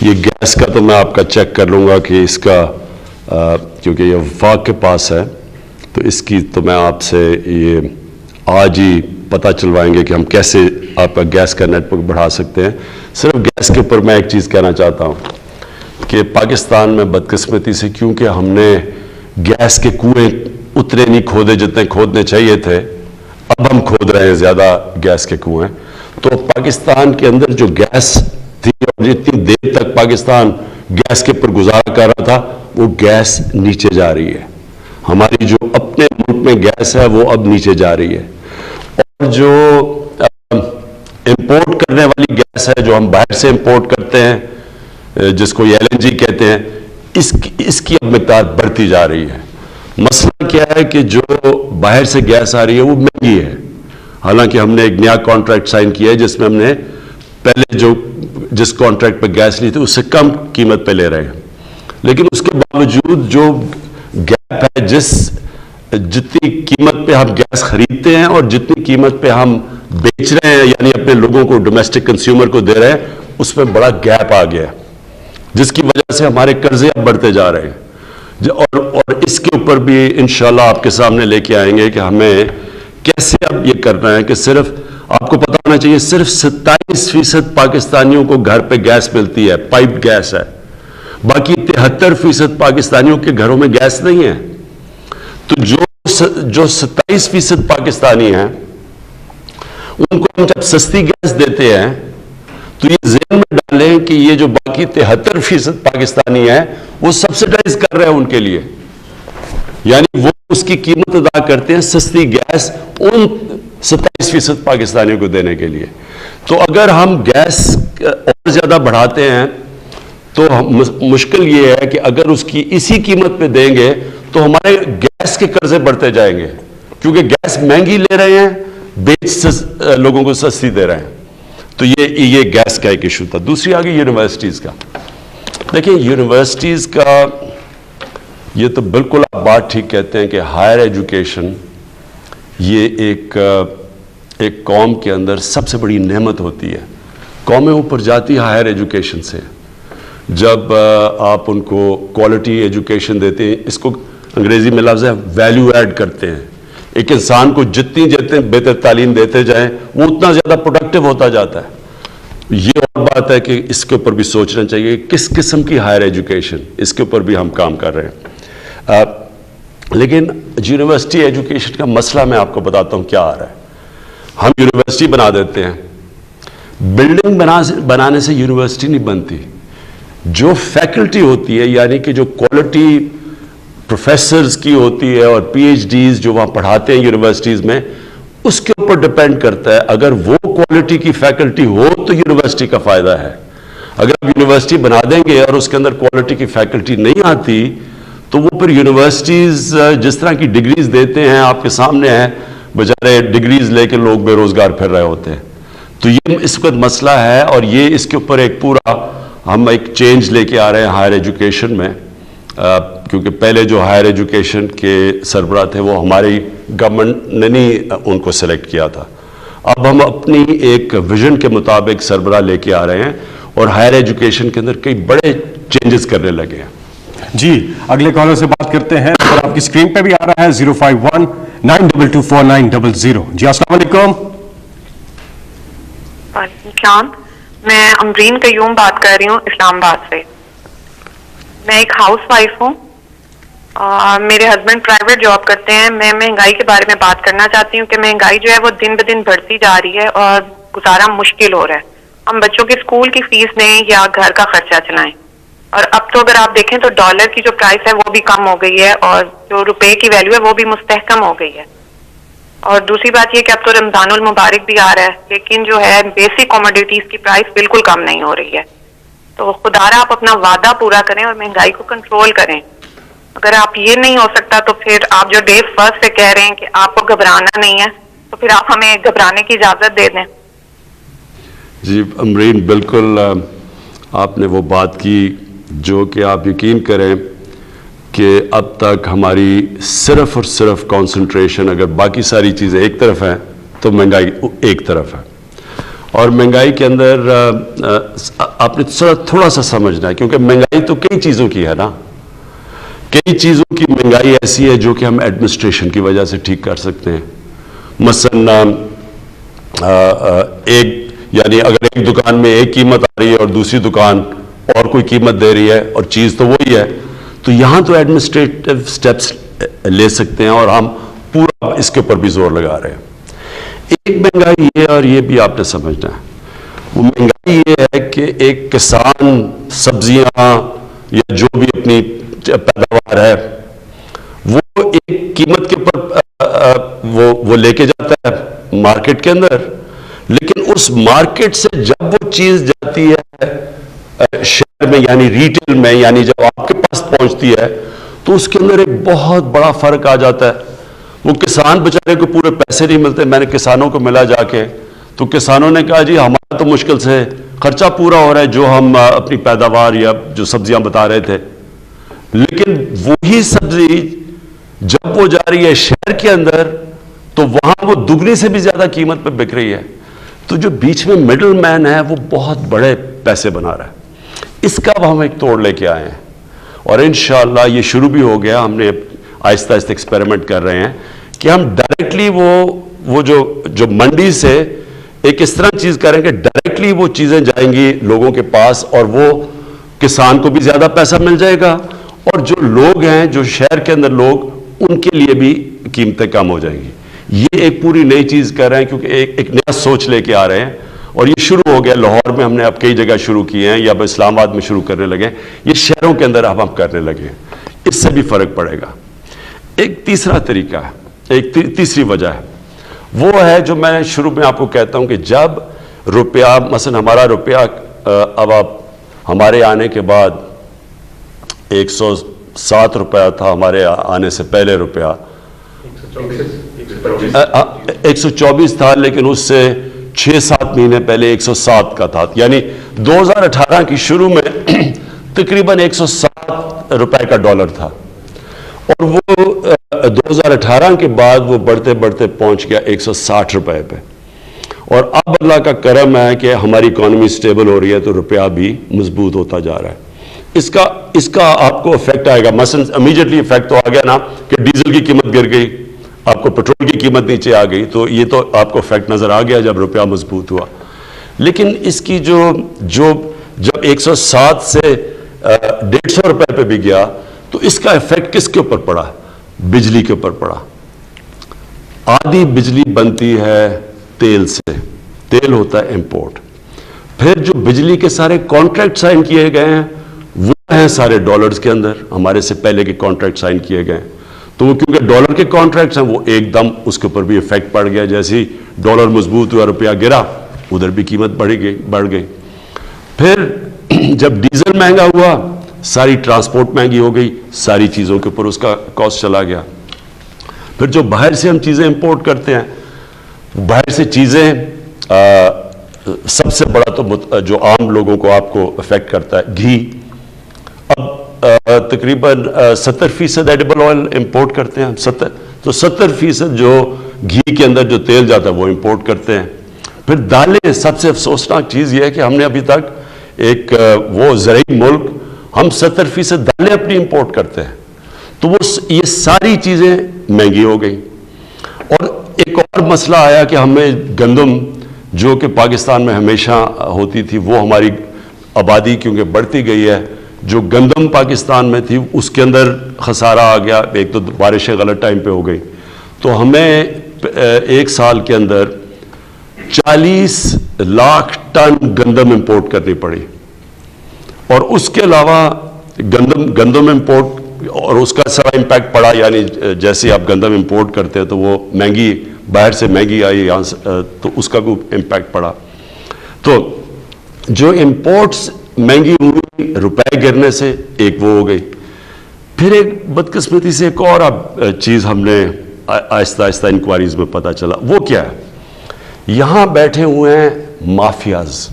ये गैस का तो मैं आपका चेक कर लूँगा कि इसका क्योंकि ये वफाक के पास है, तो इसकी तो मैं आपसे ये आज ही पता चलवाएंगे कि हम कैसे आपका गैस का नेटवर्क बढ़ा सकते हैं। सिर्फ गैस के ऊपर मैं एक चीज़ कहना चाहता हूँ कि पाकिस्तान में बदकिस्मती से, क्योंकि हमने गैस के कुएँ उतने नहीं खोदे जितने खोदने चाहिए थे, अब हम खोद रहे हैं ज़्यादा गैस के कुएँ। तो पाकिस्तान के अंदर जो गैस थी और जितनी देर तक पाकिस्तान गैस के ऊपर गुजारा कर रहा था, वो गैस नीचे जा रही है। हमारी जो अपने मुल्क में गैस है वो अब नीचे जा रही है, और जो इंपोर्ट करने वाली गैस है, जो हम बाहर से इंपोर्ट करते हैं, जिसको LNG कहते हैं, इसकी अब मिकदार बढ़ती जा रही है। मसला क्या है कि जो बाहर से गैस आ रही है वो महंगी है। हालांकि हमने एक नया कॉन्ट्रैक्ट साइन किया है जिसमें हमने पहले जिस कॉन्ट्रैक्ट पे गैस ली थी उससे कम कीमत पे ले रहे हैं, लेकिन उसके बावजूद जो गैप है, जितनी कीमत पे हम गैस खरीदते हैं और जितनी कीमत पे हम बेच रहे हैं, यानी अपने लोगों को, डोमेस्टिक कंज्यूमर को दे रहे हैं, उसमें बड़ा गैप आ गया, जिसकी वजह से हमारे कर्जे अब बढ़ते जा रहे हैं। और इसके ऊपर भी इंशाल्लाह आपके सामने लेके आएंगे कि हमें कैसे अब ये करना है कि सिर्फ आपको पता होना चाहिए, सिर्फ 27% पाकिस्तानियों को घर पे गैस मिलती है, पाइप गैस है। बाकी 73% पाकिस्तानियों के घरों में गैस नहीं है। तो जो 27% पाकिस्तानी हैं, उनको हम जब सस्ती गैस देते हैं तो ये ज़हन में डालें कि ये जो बाकी 73% पाकिस्तानी हैं वो सब्सिडाइज कर रहे हैं उनके लिए, यानी वो उसकी कीमत अदा करते हैं सस्ती गैस उन 27% पाकिस्तानियों को देने के लिए। तो अगर हम गैस और ज्यादा बढ़ाते हैं तो मुश्किल ये है कि अगर उसकी इसी कीमत पे देंगे तो हमारे गैस के कर्जे बढ़ते जाएंगे, क्योंकि गैस महंगी ले रहे हैं, बेच लोगों को सस्ती दे रहे हैं। तो ये गैस का एक इशू था। दूसरी आ गई यूनिवर्सिटीज़ का। देखिए, यूनिवर्सिटीज़ का ये तो बिल्कुल आप बात ठीक कहते हैं कि हायर एजुकेशन ये एक कौम के अंदर सबसे बड़ी नेमत होती है। कौमें ऊपर जाती है हायर एजुकेशन से, जब आप उनको क्वालिटी एजुकेशन देते हैं। इसको अंग्रेज़ी में लफ्ज़ है वैल्यू ऐड करते हैं। एक इंसान को जितनी बेहतर तालीम देते जाएं वो उतना ज़्यादा प्रोडक्टिव होता जाता है। ये और बात है कि इसके ऊपर भी सोचना चाहिए किस किस्म की हायर एजुकेशन, इसके ऊपर भी हम काम कर रहे हैं। लेकिन यूनिवर्सिटी एजुकेशन का मसला मैं आपको बताता हूँ क्या आ रहा है। हम यूनिवर्सिटी बना देते हैं, बिल्डिंग बनाने से यूनिवर्सिटी नहीं बनती। जो फैकल्टी होती है, यानी कि जो क्वालिटी प्रोफेसर्स की होती है और PhDs जो वहाँ पढ़ाते हैं यूनिवर्सिटीज़ में, उसके ऊपर डिपेंड करता है। अगर वो क्वालिटी की फैकल्टी हो तो यूनिवर्सिटी का फ़ायदा है। अगर आप यूनिवर्सिटी बना देंगे और उसके अंदर क्वालिटी की फैकल्टी नहीं आती तो वो फिर यूनिवर्सिटीज़ जिस तरह की डिग्रीज देते हैं, आपके सामने है, बेचारे डिग्रीज लेके लोग बेरोज़गार फिर रहे होते हैं। तो ये इस वक्त मसला है, और ये इसके ऊपर एक पूरा हम एक चेंज लेके आ रहे हैं हायर एजुकेशन में, क्योंकि पहले जो हायर एजुकेशन के सरबराह थे वो हमारी गवर्नमेंट ने नहीं उनको सेलेक्ट किया था। अब हम अपनी एक विजन के मुताबिक सरबराह लेके आ रहे हैं और हायर एजुकेशन के अंदर कई बड़े चेंजेस करने लगे हैं। जी, अगले कॉलर से बात करते हैं और आपकी स्क्रीन पे भी आ रहा है 051-922-4900। जी, अस्सलाम वालेकुम। मैं अमरीन कयूम बात कर रही हूँ इस्लामाबाद से। मैं एक हाउस वाइफ हूँ। मेरे हस्बैंड प्राइवेट जॉब करते हैं। मैं महंगाई के बारे में बात करना चाहती हूँ कि महंगाई जो है वो दिन ब दिन बढ़ती जा रही है और गुजारा मुश्किल हो रहा है। हम बच्चों के स्कूल की फीस दें या घर का खर्चा चलाएं। और अब तो अगर आप देखें तो डॉलर की जो प्राइस है वो भी कम हो गई है और जो रुपए की वैल्यू है वो भी मुस्तहकम हो गई है। और दूसरी बात ये कि अब तो रमजानुल मुबारक भी आ रहा है, लेकिन जो है बेसिक कमोडिटीज की प्राइस बिल्कुल कम नहीं हो रही है। तो खुदारा आप अपना वादा पूरा करें और महंगाई को कंट्रोल करें। अगर आप ये नहीं हो सकता तो फिर आप जो डे फर्स्ट से कह रहे हैं कि आपको घबराना नहीं है, तो फिर आप हमें घबराने की इजाजत दे दें। जी अमरीन, बिल्कुल आपने वो बात की जो कि आप यकीन करें कि अब तक हमारी सिर्फ और सिर्फ कंसंट्रेशन, अगर बाकी सारी चीज़ें एक तरफ हैं तो महंगाई एक तरफ है। और महंगाई के अंदर आपने थोड़ा सा समझना है, क्योंकि महंगाई तो कई चीज़ों की है ना, कई चीज़ों की महंगाई ऐसी है जो कि हम एडमिनिस्ट्रेशन की वजह से ठीक कर सकते हैं। मसलन यानी अगर एक दुकान में एक कीमत आ रही है और दूसरी दुकान और कोई कीमत दे रही है और चीज़ तो वही है, तो यहाँ तो एडमिनिस्ट्रेटिव स्टेप्स ले सकते हैं और हम पूरा इसके ऊपर भी जोर लगा रहे हैं। एक महंगाई ये, और ये भी आपने समझना है, वो महंगाई ये है कि एक किसान सब्जियां या जो भी अपनी पैदावार है वो एक कीमत के ऊपर वो लेके जाता है मार्केट के अंदर, लेकिन उस मार्केट से जब वो चीज जाती है शहर में यानी रिटेल में, यानी जब आपके पास पहुंचती है तो उसके अंदर एक बहुत बड़ा फर्क आ जाता है। वो किसान बेचारे को पूरे पैसे नहीं मिलते। मैंने किसानों को मिला जाके, तो किसानों ने कहा जी हमारा तो मुश्किल से खर्चा पूरा हो रहा है जो हम अपनी पैदावार या जो सब्जियां बता रहे थे, लेकिन वही सब्जी जब वो जा रही है शहर के अंदर तो वहां वो दुगनी से भी ज्यादा कीमत पे बिक रही है। तो जो बीच में मिडिल मैन है वो बहुत बड़े पैसे बना रहा है। इसका अब हम एक तोड़ लेके आए हैं और इंशाअल्लाह ये शुरू भी हो गया। हमने आहिस्ता आहिस्ता एक्सपेरिमेंट कर रहे हैं कि हम डायरेक्टली वो जो मंडी से एक इस तरह चीज करेंगे, डायरेक्टली वो चीजें जाएंगी लोगों के पास और वो किसान को भी ज्यादा पैसा मिल जाएगा और जो लोग हैं, जो शहर के अंदर लोग, उनके लिए भी कीमतें कम हो जाएंगी। ये एक पूरी नई चीज कर रहे हैं क्योंकि एक नया सोच लेके आ रहे हैं और ये शुरू हो गया। लाहौर में हमने अब कई जगह शुरू किए हैं या अब इस्लामाबाद में शुरू करने लगे, ये शहरों के अंदर अब हम करने लगे। इससे भी फर्क पड़ेगा। एक तीसरा तरीका है, एक तीसरी वजह है, वो है जो मैं शुरू में आपको कहता हूं कि जब रुपया, मसलन हमारा रुपया अब आप हमारे आने के बाद 107 रुपया था, हमारे आने से पहले रुपया 124 था, लेकिन उससे 6-7 महीने पहले 107 का था। यानी 2018 की शुरू में तकरीबन 107 रुपए का डॉलर था और वो 2018 के बाद वो बढ़ते बढ़ते पहुंच गया 160 रुपए पे। और अब अल्लाह का करम है कि हमारी इकोनॉमी स्टेबल हो रही है तो रुपया भी मजबूत होता जा रहा है। इसका आपको इफेक्ट आएगा। मसलन इमीडिएटली इफेक्ट तो आ गया ना कि डीजल की कीमत गिर गई, आपको पेट्रोल की कीमत नीचे आ गई, तो ये तो आपको इफेक्ट नजर आ गया जब रुपया मजबूत हुआ। लेकिन इसकी जब 107 से 150 रुपए पे भी गया तो इसका इफेक्ट किसके ऊपर पड़ा? बिजली के ऊपर पड़ा। आधी बिजली बनती है तेल से, तेल होता है इंपोर्ट। फिर जो बिजली के सारे कॉन्ट्रैक्ट साइन किए गए हैं वो हैं सारे डॉलर्स के अंदर, हमारे से पहले के कॉन्ट्रैक्ट साइन किए गए। तो वो क्योंकि डॉलर के कॉन्ट्रैक्ट्स हैं वो एकदम उसके ऊपर भी इफेक्ट पड़ गया। जैसे ही डॉलर मजबूत हुआ, रुपया गिरा, उधर भी कीमत बढ़ गई। फिर जब डीजल महंगा हुआ, सारी ट्रांसपोर्ट महंगी हो गई, सारी चीज़ों के ऊपर उसका कॉस्ट चला गया। फिर जो बाहर से हम चीज़ें इंपोर्ट करते हैं, बाहर से चीज़ें सबसे बड़ा तो जो आम लोगों को आपको इफेक्ट करता है, घी। अब तकरीबन 70% एडिबल ऑयल इंपोर्ट करते हैं हम, 70% जो घी के अंदर जो तेल जाता है वो इंपोर्ट करते हैं। फिर दालें, सबसे अफसोसनाक चीज़ ये है कि हमने अभी तक एक वो ज़रूरी मुल्क, हम 70% दालें अपनी इंपोर्ट करते हैं। तो वो ये सारी चीज़ें महंगी हो गई। और एक और मसला आया कि हमें गंदम, जो कि पाकिस्तान में हमेशा होती थी, वो हमारी आबादी क्योंकि बढ़ती गई है, जो गंदम पाकिस्तान में थी उसके अंदर खसारा आ गया। एक तो बारिशें गलत टाइम पे हो गई, तो हमें एक साल के अंदर 40 लाख टन गंदम इंपोर्ट करनी पड़ी। और उसके अलावा गंदम इंपोर्ट, और उसका सारा इम्पैक्ट पड़ा, यानी जैसे आप गंदम इंपोर्ट करते हैं तो वो महंगी, बाहर से महंगी आई यहाँ से, तो उसका भी इम्पैक्ट पड़ा। तो जो इंपोर्ट्स महंगी हुई रुपए गिरने से, एक वो हो गई। फिर एक बदकिस्मती से एक और अब चीज़ हमने आहिस्ता आहिस्ता इंक्वायरीज में पता चला। वो क्या है? यहाँ बैठे हुए हैं माफियाज।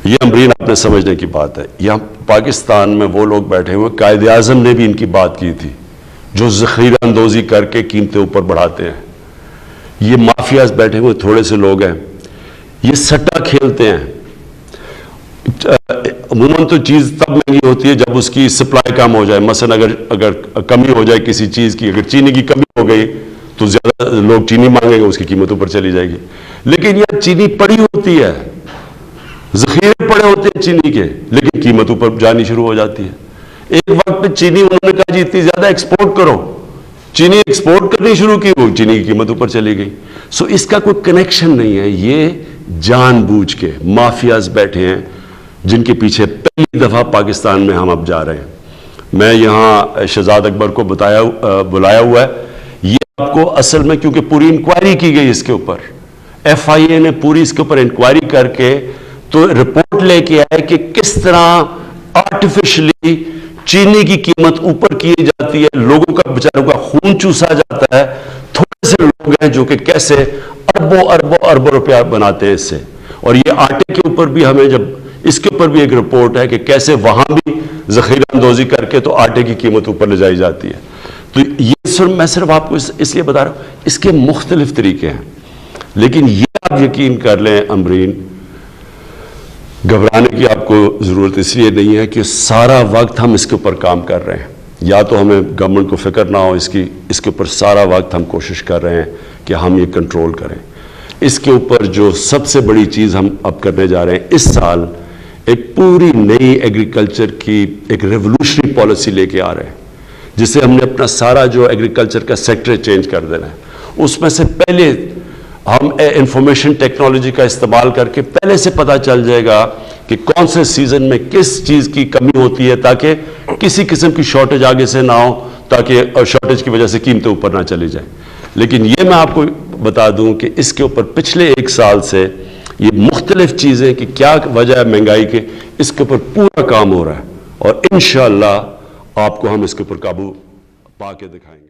ये अमरीन आपने समझने की बात है। यहाँ पाकिस्तान में वो लोग बैठे हुए, कायदे आज़म ने भी इनकी बात की थी, जो ज़ख़ीरा अंदोज़ी करके कीमतें ऊपर बढ़ाते हैं। ये माफियाज बैठे हुए थोड़े से लोग हैं। ये सट्टा खेलते हैं। अमूमन तो चीज़ तब महंगी होती है जब उसकी सप्लाई कम हो जाए। मसलन अगर कमी हो जाए किसी चीज़ की, अगर चीनी की कमी हो गई तो ज़्यादा लोग चीनी मांगेंगे, उसकी कीमत ऊपर चली जाएगी। लेकिन यह चीनी पड़ी होती है, ज़ख़ीरे पड़े होते हैं चीनी के, लेकिन कीमत ऊपर जानी शुरू हो जाती है। एक वक्त पे चीनी उन्होंने कहा जी इतनी ज़्यादा एक्सपोर्ट करो, चीनी एक्सपोर्ट करनी शुरू की, वो चीनी की कीमत ऊपर चली गई। सो इसका कोई कनेक्शन नहीं है। ये जानबूझ के माफियाज बैठे हैं जिनके पीछे पहली दफ़ा पाकिस्तान में हम अब जा रहे हैं। मैं यहाँ शहजाद अकबर को बुलाया हुआ है। ये आपको असल में, क्योंकि पूरी इंक्वायरी की गई इसके ऊपर, FIA ने पूरी इसके ऊपर इंक्वायरी करके तो रिपोर्ट लेके आए कि किस तरह आर्टिफिशियली चीनी की कीमत ऊपर की जाती है, लोगों का बेचारों का खून चूसा जाता है। थोड़े से लोग हैं जो कि कैसे अरबों अरबों अरबों रुपया बनाते हैं इससे। और ये आटे के ऊपर भी हमें, जब इसके ऊपर भी एक रिपोर्ट है कि कैसे वहां भी जखीरा अंदोजी करके तो आटे की कीमत ऊपर ले जाई जाती है। तो ये मैं सिर्फ आपको इसलिए बता रहा हूं, इसके मुख्तलिफ तरीके हैं। लेकिन ये आप यकीन कर लें अमरीन, घबराने की आपको ज़रूरत इसलिए नहीं है कि सारा वक्त हम इसके ऊपर काम कर रहे हैं। या तो हमें गवर्नमेंट को फिक्र ना हो इसके ऊपर सारा वक्त हम कोशिश कर रहे हैं कि हम ये कंट्रोल करें। इसके ऊपर जो सबसे बड़ी चीज़ हम अब करने जा रहे हैं, इस साल एक पूरी नई एग्रीकल्चर की एक रेवोल्यूशनरी पॉलिसी लेके आ रहे हैं, जिससे हमने अपना सारा जो एग्रीकल्चर का सेक्टर चेंज कर देना है। उसमें से पहले हम इंफॉर्मेशन टेक्नोलॉजी का इस्तेमाल करके पहले से पता चल जाएगा कि कौन से सीजन में किस चीज़ की कमी होती है, ताकि किसी किस्म की शॉर्टेज आगे से ना हो, ताकि शॉर्टेज की वजह से कीमतें ऊपर ना चली जाए। लेकिन ये मैं आपको बता दूं कि इसके ऊपर पिछले 1 साल से ये मुख्तलिफ चीज़ें कि क्या वजह है महंगाई के, इसके ऊपर पूरा काम हो रहा है। और इंशाअल्लाह आपको हम इसके ऊपर काबू पा के दिखाएंगे।